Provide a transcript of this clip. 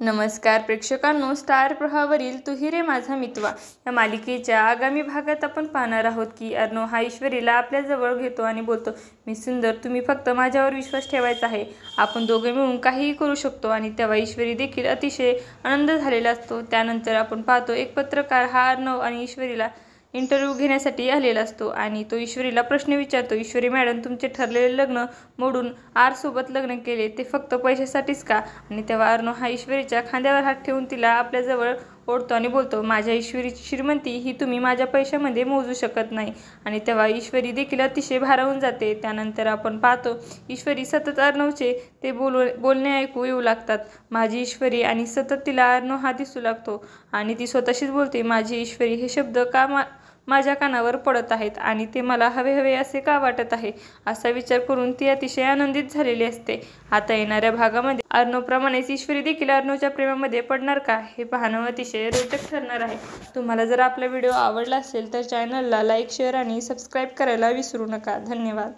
नमस्कार प्रेक्षकांनो, स्टार प्रवाहावरील तू ही रे माझा मितवा या मालिकेच्या आगामी भागात आपण पाहणार आहोत की अर्णव हा ईश्वरीला आपल्या जवळ घेतो आणि बोलतो, मी सुंदर, तुम्ही फक्त माझ्यावर विश्वास ठेवायचा आहे. आपण दोघे मिळून काहीही करू शकतो. आणि तेव्हा ईश्वरी देखील अतिशय आनंद झालेला असतो. त्यानंतर आपण पाहतो एक पत्रकार हा अर्णव आणि ईश्वरीला इंटरव्ह्यू घेण्यासाठी आलेला असतो आणि तो ईश्वरीला प्रश्न विचारतो, ईश्वरी मॅडम, तुमचे ठरलेले लग्न मोडून आरसोबत लग्न केले ते फक्त पैशासाठीच का? आणि तेव्हा अर्णव हा ईश्वरीच्या खांद्यावर हात ठेवून तिला आपल्याजवळ ओढतो आणि बोलतो, माझ्या ईश्वरीची श्रीमंती ही तुम्ही माझ्या पैशामध्ये मोजू शकत नाही. आणि तेव्हा ईश्वरी देखील अतिशय भारावून जाते. त्यानंतर आपण पाहतो ईश्वरी सतत अर्णवचे ते बोलणे ऐकू येऊ लागतात, माझी ईश्वरी, आणि सतत तिला अर्णव हा दिसू लागतो आणि ती स्वतःशीच बोलते, माझी ईश्वरी, हे शब्द का माझ्या कानावर पडत आहेत आणि ते मला हवे हवे असे का वाटत आहे. असा विचार करून ती अतिशय आनंदित झालेली असते. आता येणाऱ्या भागामध्ये अर्णवप्रमाणेच ईश्वरी देखील अर्णवच्या प्रेमामध्ये पडणार का, हे पाहणं अतिशय रोचक ठरणार आहे. तुम्हाला जर आपला व्हिडिओ आवडला असेल तर चॅनलला लाईक, शेअर आणि सबस्क्राईब करायला विसरू नका. धन्यवाद.